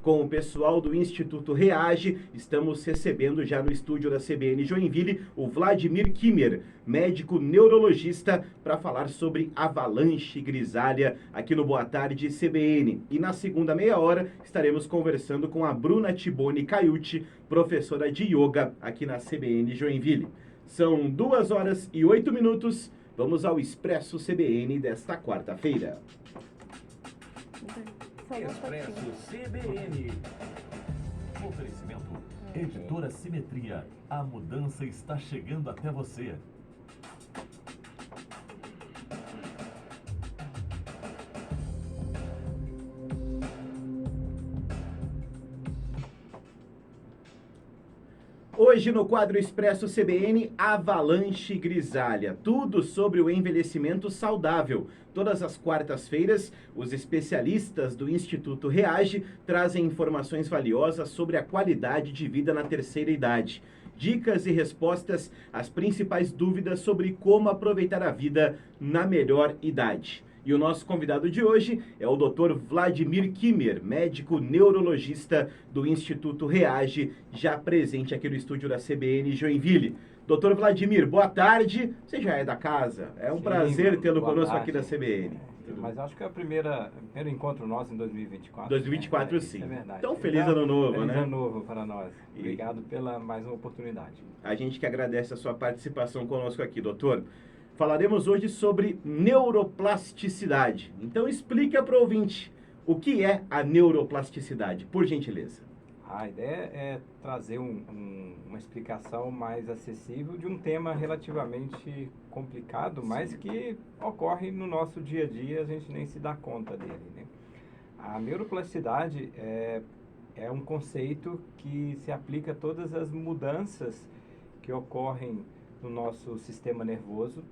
Com o pessoal do Instituto Reage, estamos recebendo já no estúdio da CBN Joinville o Vladimir Kimmer, médico neurologista, para falar sobre avalanche grisalha aqui no Boa Tarde CBN. E na segunda meia hora estaremos conversando com a Bruna Tiboni Caiuti, professora de yoga aqui na CBN Joinville. São 2h08. Vamos ao Expresso CBN desta quarta-feira. Expresso CBN. Oferecimento. Editora Simetria. A mudança está chegando até você. Hoje no quadro Expresso CBN, avalanche grisalha. Tudo sobre o envelhecimento saudável. Todas as quartas-feiras, os especialistas do Instituto Reage trazem informações valiosas sobre a qualidade de vida na terceira idade. Dicas e respostas às principais dúvidas sobre como aproveitar a vida na melhor idade. E o nosso convidado de hoje é o Dr. Vladimir Kimmer, médico neurologista do Instituto Reage, já presente aqui no estúdio da CBN Joinville. Dr. Vladimir, boa tarde. Você já é da casa. É um prazer tê-lo conosco aqui da CBN. Mas acho que é o primeiro encontro nosso em 2024. 2024, né? sim. É verdade. Então, feliz ano novo, feliz né? Feliz ano novo para nós. Obrigado pela mais uma oportunidade. A gente que agradece a sua participação conosco aqui, doutor. Falaremos hoje sobre neuroplasticidade. Então explica para o ouvinte o que é a neuroplasticidade, por gentileza. A ideia é trazer uma explicação mais acessível de um tema relativamente complicado, mas que ocorre no nosso dia a dia, a gente nem se dá conta dele, né? A neuroplasticidade é um conceito que se aplica a todas as mudanças que ocorrem no nosso sistema nervoso,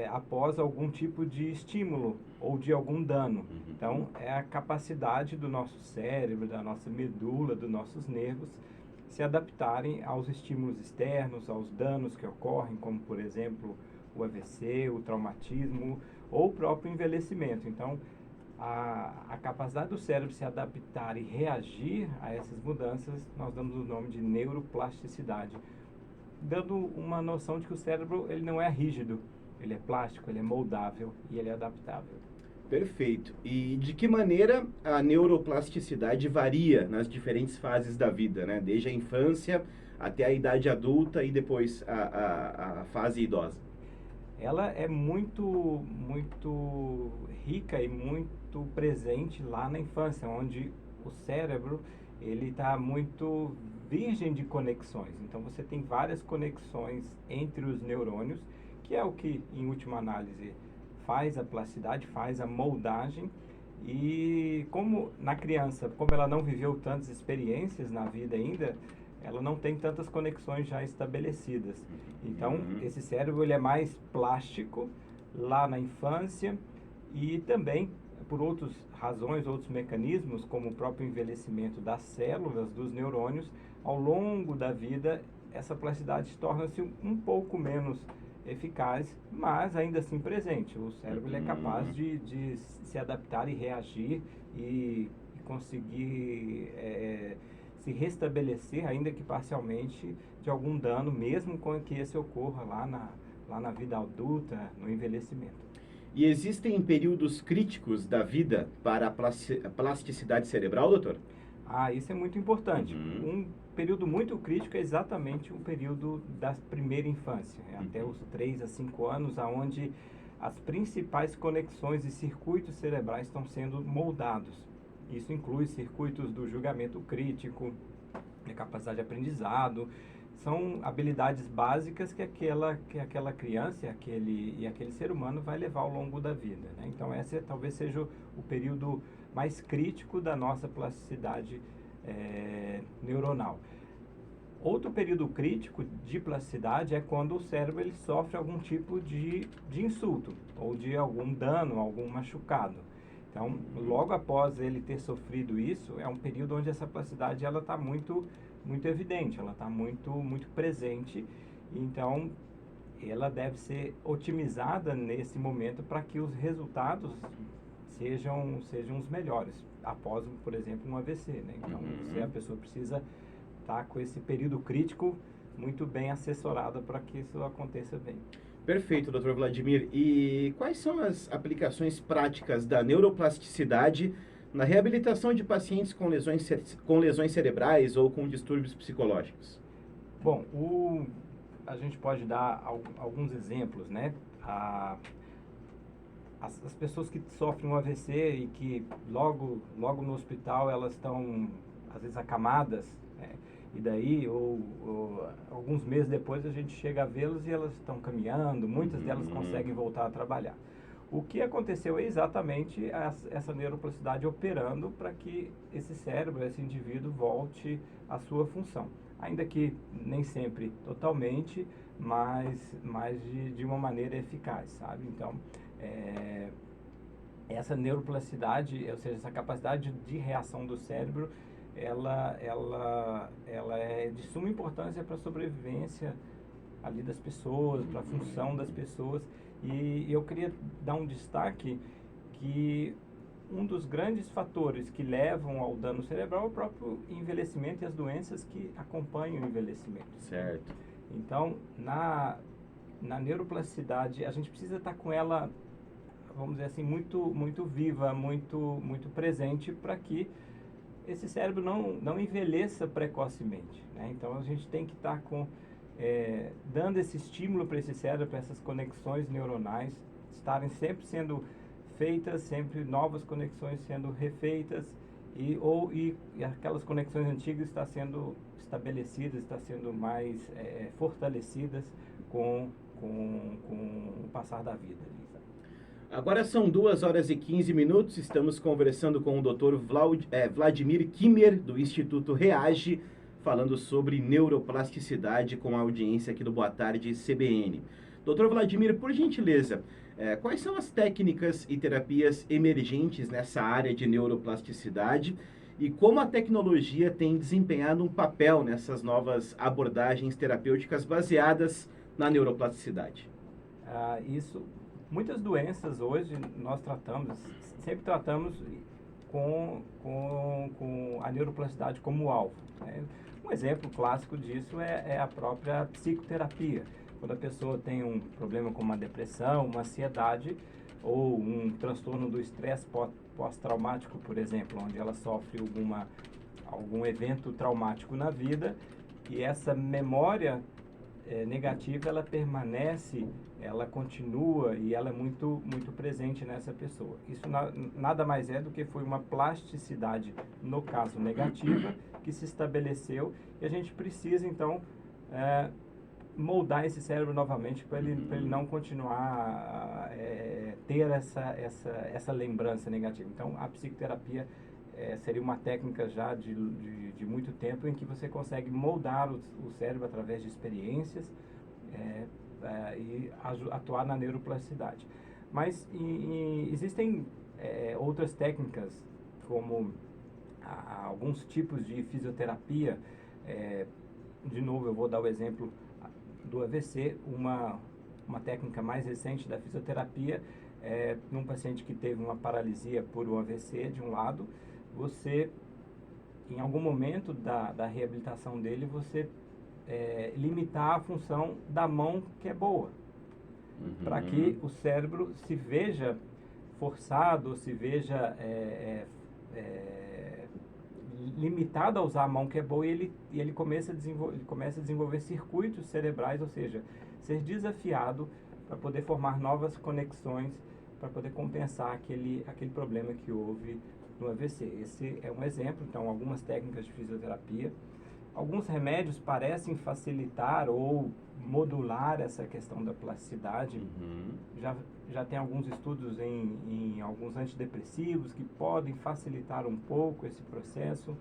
após algum tipo de estímulo ou de algum dano. Então, é a capacidade do nosso cérebro, da nossa medula, dos nossos nervos, se adaptarem aos estímulos externos, aos danos que ocorrem, como, por exemplo, o AVC, o traumatismo ou o próprio envelhecimento. Então, a capacidade do cérebro se adaptar e reagir a essas mudanças, nós damos o nome de neuroplasticidade, dando uma noção de que o cérebro ele não é rígido. Ele é plástico, ele é moldável e ele é adaptável. Perfeito. E de que maneira a neuroplasticidade varia nas diferentes fases da vida, né? Desde a infância até a idade adulta e depois a fase idosa? Ela é muito rica e muito presente lá na infância, onde o cérebro ele está muito virgem de conexões. Então você tem várias conexões entre os neurônios, que é o que, em última análise, faz a plasticidade, faz a moldagem. E como na criança, como ela não viveu tantas experiências na vida ainda, ela não tem tantas conexões já estabelecidas. Então, esse cérebro ele é mais plástico lá na infância e também, por outras razões, outros mecanismos, como o próprio envelhecimento das células, dos neurônios, ao longo da vida, essa plasticidade torna-se um pouco menos eficaz, mas ainda assim presente. O cérebro ele é capaz de se adaptar e reagir e conseguir se restabelecer, ainda que parcialmente, de algum dano, mesmo com que esse ocorra lá na vida adulta, no envelhecimento. E existem períodos críticos da vida para a plasticidade cerebral, doutor? Isso é muito importante. Um período muito crítico é exatamente o período da primeira infância, até os 3 a 5 anos, onde as principais conexões e circuitos cerebrais estão sendo moldados. Isso inclui circuitos do julgamento crítico, a capacidade de aprendizado, são habilidades básicas que aquela criança e aquele ser humano vai levar ao longo da vida, né? Então esse talvez seja o período mais crítico da nossa plasticidade neuronal. Outro período crítico de plasticidade é quando o cérebro ele sofre algum tipo de insulto ou de algum dano, algum machucado. Então, logo após ele ter sofrido isso, é um período onde essa plasticidade ela está muito evidente, ela está muito presente. Então, ela deve ser otimizada nesse momento para que os resultados sejam os melhores. após, por exemplo, um AVC, né? Então, a pessoa precisa estar com esse período crítico muito bem assessorada para que isso aconteça bem. Perfeito, Dr. Vladimir. E quais são as aplicações práticas da neuroplasticidade na reabilitação de pacientes com lesões cerebrais ou com distúrbios psicológicos? Bom, a gente pode dar alguns exemplos, né? As pessoas que sofrem um AVC e que logo no hospital elas estão, às vezes, acamadas, né? E daí, ou alguns meses depois, a gente chega a vê-las e elas estão caminhando, muitas delas conseguem voltar a trabalhar. O que aconteceu é exatamente essa neuroplasticidade operando para que esse cérebro, esse indivíduo, volte à sua função. Ainda que nem sempre totalmente, mas de uma maneira eficaz, sabe? Então, essa neuroplasticidade, ou seja, essa capacidade de reação do cérebro, ela é de suma importância para a sobrevivência ali das pessoas, para a função das pessoas. E eu queria dar um destaque que um dos grandes fatores que levam ao dano cerebral é o próprio envelhecimento e as doenças que acompanham o envelhecimento. Certo. Então, na neuroplasticidade, a gente precisa estar com ela, vamos dizer assim, muito viva, muito presente para que esse cérebro não envelheça precocemente, né? Então, a gente tem que estar dando esse estímulo para esse cérebro, para essas conexões neuronais estarem sempre sendo feitas, sempre novas conexões sendo refeitas e aquelas conexões antigas estão sendo estabelecidas, estão sendo mais fortalecidas com o passar da vida. Agora são 2h15, estamos conversando com o Dr. Vladimir Kimmer, do Instituto REAGE, falando sobre neuroplasticidade com a audiência aqui do Boa Tarde CBN. Dr. Vladimir, por gentileza, quais são as técnicas e terapias emergentes nessa área de neuroplasticidade e como a tecnologia tem desempenhado um papel nessas novas abordagens terapêuticas baseadas na neuroplasticidade? Muitas doenças hoje nós sempre tratamos com a neuroplasticidade como alvo, né? Um exemplo clássico disso é a própria psicoterapia. Quando a pessoa tem um problema como uma depressão, uma ansiedade ou um transtorno do estresse pós-traumático, por exemplo, onde ela sofre algum evento traumático na vida e essa memória negativa, ela permanece, ela continua e ela é muito presente nessa pessoa. Isso nada mais é do que foi uma plasticidade, no caso negativa, que se estabeleceu e a gente precisa, então, moldar esse cérebro novamente para ele não continuar a ter essa lembrança negativa. Então, a psicoterapia seria uma técnica já de muito tempo em que você consegue moldar o cérebro através de experiências e atuar na neuroplasticidade. Mas existem outras técnicas, como alguns tipos de fisioterapia. De novo, eu vou dar o exemplo do AVC, uma técnica mais recente da fisioterapia, num paciente que teve uma paralisia por um AVC de um lado, você, em algum momento da reabilitação dele, você limitar a função da mão que é boa, para que o cérebro se veja forçado, se veja limitado a usar a mão que é boa e ele começa a desenvolver circuitos cerebrais, ou seja, ser desafiado para poder formar novas conexões, para poder compensar aquele problema que houve no AVC. Esse é um exemplo. Então, algumas técnicas de fisioterapia. Alguns remédios parecem facilitar ou modular essa questão da plasticidade. Já tem alguns estudos em alguns antidepressivos que podem facilitar um pouco esse processo,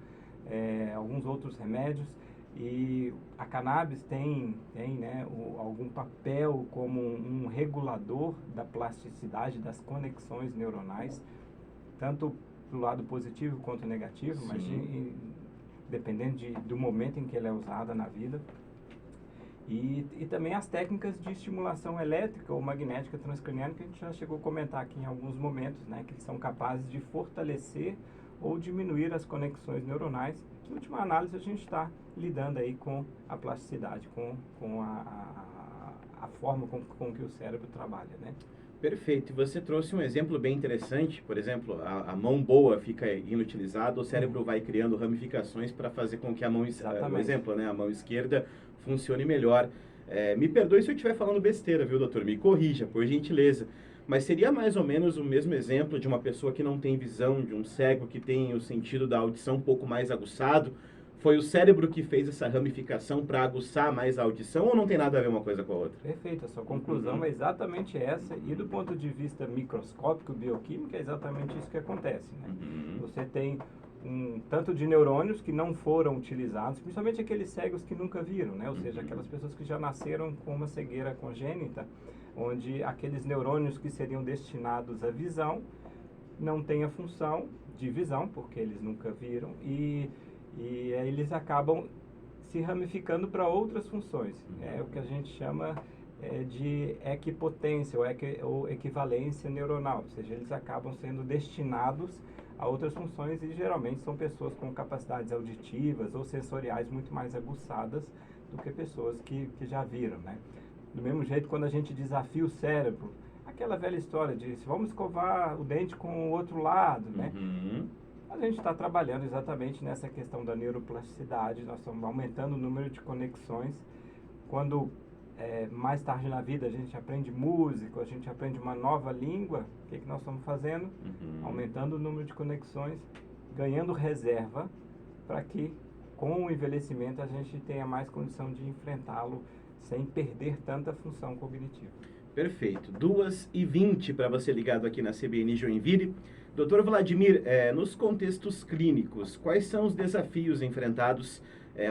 alguns outros remédios. E a cannabis tem né, algum papel como um regulador da plasticidade, das conexões neuronais, tanto do lado positivo quanto negativo, mas dependendo do momento em que ela é usada na vida. E também as técnicas de estimulação elétrica ou magnética transcraniana, que a gente já chegou a comentar aqui em alguns momentos, né, que são capazes de fortalecer ou diminuir as conexões neuronais, que em última análise a gente está lidando aí com a plasticidade, com a forma com que o cérebro trabalha, né? Perfeito. E você trouxe um exemplo bem interessante. Por exemplo, a mão boa fica inutilizada, o cérebro vai criando ramificações para fazer com que a mão, por exemplo, né, a mão esquerda funcione melhor. Me perdoe se eu estiver falando besteira, viu, doutor? Me corrija, por gentileza. Mas seria mais ou menos o mesmo exemplo de uma pessoa que não tem visão, de um cego que tem o sentido da audição um pouco mais aguçado? Foi o cérebro que fez essa ramificação para aguçar mais a audição ou não tem nada a ver uma coisa com a outra? Perfeito, a sua conclusão é exatamente essa, e do ponto de vista microscópico, bioquímico, é exatamente isso que acontece, né? Você tem um tanto de neurônios que não foram utilizados, principalmente aqueles cegos que nunca viram, né? Ou seja, aquelas pessoas que já nasceram com uma cegueira congênita, onde aqueles neurônios que seriam destinados à visão não têm a função de visão, porque eles nunca viram, e aí eles acabam se ramificando para outras funções. É o que a gente chama de equipotência ou equivalência neuronal, ou seja, eles acabam sendo destinados a outras funções e geralmente são pessoas com capacidades auditivas ou sensoriais muito mais aguçadas do que pessoas que já viram, né? Do mesmo jeito, quando a gente desafia o cérebro, aquela velha história de vamos escovar o dente com o outro lado, né? A gente está trabalhando exatamente nessa questão da neuroplasticidade, nós estamos aumentando o número de conexões. Quando mais tarde na vida a gente aprende música, a gente aprende uma nova língua, o que nós estamos fazendo? Aumentando o número de conexões, ganhando reserva, para que com o envelhecimento a gente tenha mais condição de enfrentá-lo sem perder tanta função cognitiva. Perfeito. 2h20 para você ligado aqui na CBN Joinville. Doutor Vladimir, nos contextos clínicos, quais são os desafios enfrentados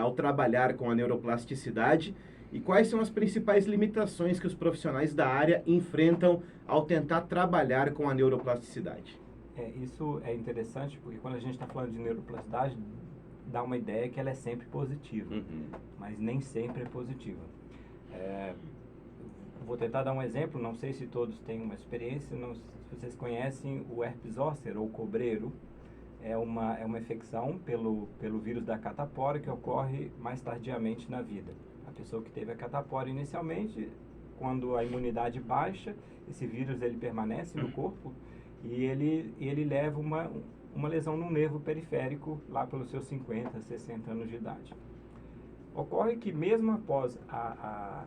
ao trabalhar com a neuroplasticidade e quais são as principais limitações que os profissionais da área enfrentam ao tentar trabalhar com a neuroplasticidade? Isso é interessante porque quando a gente está falando de neuroplasticidade, dá uma ideia que ela é sempre positiva, mas nem sempre é positiva. Vou tentar dar um exemplo, não sei se todos têm uma experiência, se vocês conhecem o herpes zoster ou cobreiro. É uma infecção pelo vírus da catapora que ocorre mais tardiamente na vida. A pessoa que teve a catapora inicialmente, quando a imunidade baixa, esse vírus ele permanece no corpo e ele leva uma lesão no nervo periférico lá pelos seus 50, 60 anos de idade. Ocorre que mesmo após a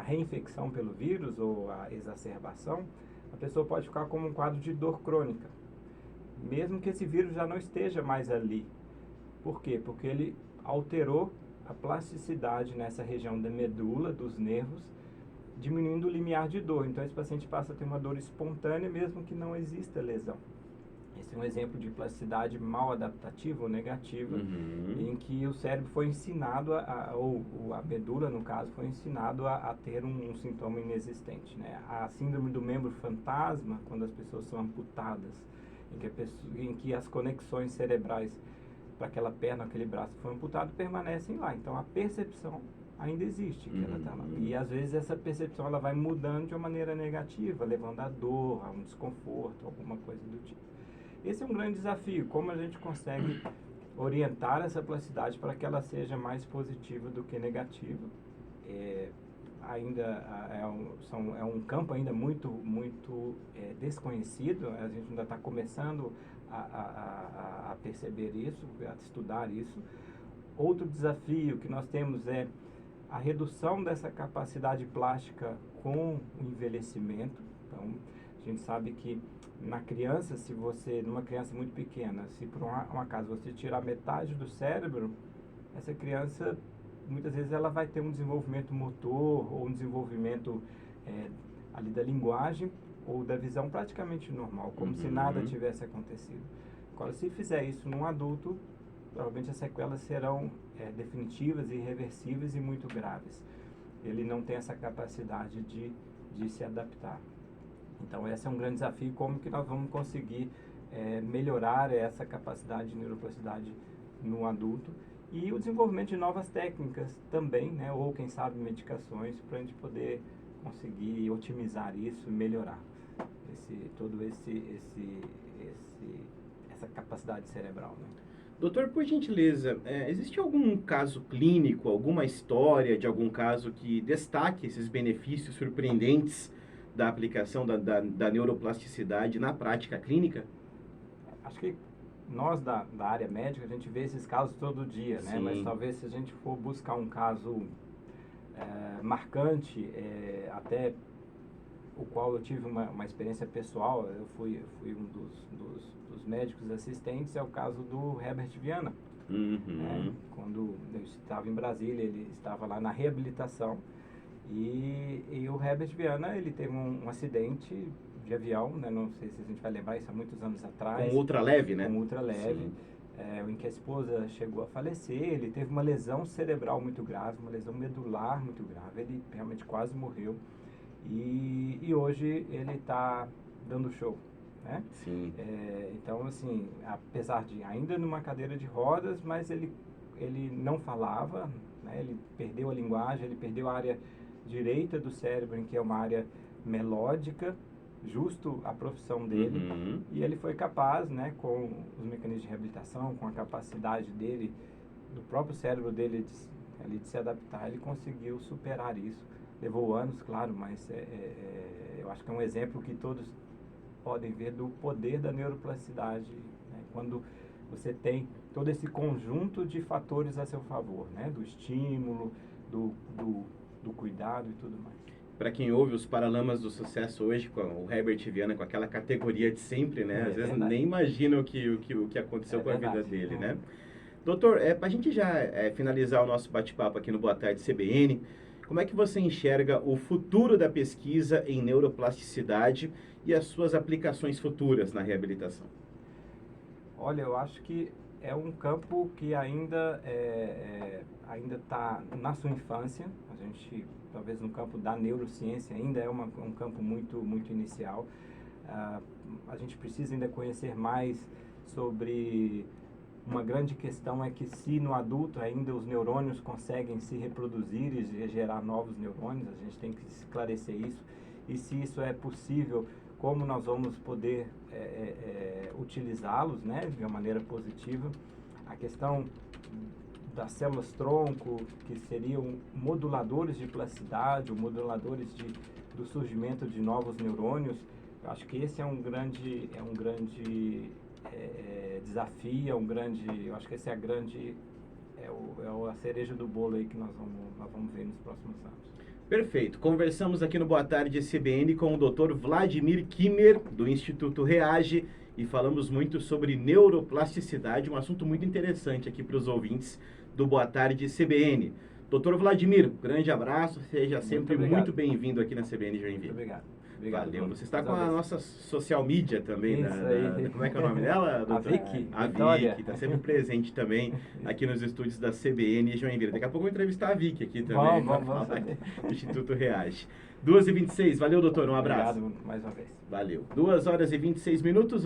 reinfecção pelo vírus ou a exacerbação, a pessoa pode ficar com um quadro de dor crônica, mesmo que esse vírus já não esteja mais ali. Por quê? Porque ele alterou a plasticidade nessa região da medula, dos nervos, diminuindo o limiar de dor. Então esse paciente passa a ter uma dor espontânea mesmo que não exista lesão. Esse é um exemplo de plasticidade mal adaptativa ou negativa, em que o cérebro foi ensinado, ou a medula, no caso, foi ensinado a ter um sintoma inexistente, né? A síndrome do membro fantasma, quando as pessoas são amputadas, em que as conexões cerebrais para aquela perna, aquele braço que foi amputado, permanecem lá. Então a percepção ainda existe, que ela tá lá. E às vezes essa percepção ela vai mudando de uma maneira negativa, levando a dor, a um desconforto, alguma coisa do tipo. Esse é um grande desafio, como a gente consegue orientar essa plasticidade para que ela seja mais positiva do que negativa. Ainda é um campo ainda muito desconhecido, a gente ainda está começando a perceber isso, a estudar isso. Outro desafio que nós temos é a redução dessa capacidade plástica com o envelhecimento. Então, a gente sabe que na criança, numa criança muito pequena, se por um acaso você tirar metade do cérebro, essa criança, muitas vezes ela vai ter um desenvolvimento motor ou um desenvolvimento ali da linguagem ou da visão praticamente normal, como se nada tivesse acontecido. Agora, se fizer isso num adulto, provavelmente as sequelas serão definitivas, irreversíveis e muito graves. Ele não tem essa capacidade de se adaptar. Então, esse é um grande desafio, como que nós vamos conseguir melhorar essa capacidade de neuroplasticidade no adulto e o desenvolvimento de novas técnicas também, né, ou quem sabe medicações, para a gente poder conseguir otimizar isso e melhorar essa essa capacidade cerebral, né? Doutor, por gentileza, existe algum caso clínico, alguma história de algum caso que destaque esses benefícios surpreendentes da aplicação da neuroplasticidade na prática clínica? Acho que nós da área médica, a gente vê esses casos todo dia, né? Sim. Mas talvez se a gente for buscar um caso marcante, até o qual eu tive uma experiência pessoal, eu fui um dos médicos assistentes, é o caso do Herbert Viana. Uhum. Quando eu estava em Brasília, ele estava lá na reabilitação e o Herbert Viana, ele teve um acidente de avião, né? Não sei se a gente vai lembrar, isso há muitos anos atrás. Com ultraleve, né? Com ultraleve, em que a esposa chegou a falecer. Ele teve uma lesão cerebral muito grave, uma lesão medular muito grave, ele realmente quase morreu. E hoje ele está dando show, né? Sim. Então, assim, apesar de ainda numa cadeira de rodas, mas ele não falava, né? Ele perdeu a linguagem, ele perdeu a área direita do cérebro, em que é uma área melódica, justo a profissão dele. Uhum. E ele foi capaz, né, com os mecanismos de reabilitação, com a capacidade dele, do próprio cérebro dele de se adaptar, ele conseguiu superar isso. Levou anos, claro, mas eu acho que é um exemplo que todos podem ver do poder da neuroplasticidade, né? Quando você tem todo esse conjunto de fatores a seu favor, né? Do estímulo, do cuidado e tudo mais. Para quem ouve os Paralamas do Sucesso hoje, com o Herbert Viana, com aquela categoria de sempre, né? Às vezes verdade. nem imagina o que aconteceu com a vida verdade. dele, né? Doutor, para a gente já finalizar o nosso bate-papo aqui no Boa Tarde CBN, como é que você enxerga o futuro da pesquisa em neuroplasticidade e as suas aplicações futuras na reabilitação? Olha, eu acho que é um campo que ainda está na sua infância. A gente, talvez no campo da neurociência, ainda é um campo muito, muito inicial. A gente precisa ainda conhecer mais sobre... Uma grande questão é que se no adulto ainda os neurônios conseguem se reproduzir e gerar novos neurônios, a gente tem que esclarecer isso. E se isso é possível, como nós vamos poder utilizá-los, né, de uma maneira positiva. A questão das células-tronco, que seriam moduladores de plasticidade, ou moduladores do surgimento de novos neurônios, eu acho que esse é um grande desafio, eu acho que esse é a cereja do bolo aí que nós vamos ver nos próximos anos. Perfeito. Conversamos aqui no Boa Tarde CBN com o Dr. Vladimir Kimmer, do Instituto Reage, e falamos muito sobre neuroplasticidade, um assunto muito interessante aqui para os ouvintes do Boa Tarde CBN. Dr. Vladimir, grande abraço, seja sempre muito bem-vindo aqui na CBN Joinville. Muito obrigado. Valeu. Bruno. Você está com a nossa social media também, Isso como é que é o nome dela, doutor? A Vicky. A Vicky, está sempre presente também aqui nos estúdios da CBN Joinville. Daqui a pouco eu vou entrevistar a Vicky aqui também. Vamos. Do Instituto Reage. 2h26, valeu, doutor, um abraço. Obrigado mais uma vez. Valeu. 2h26, vamos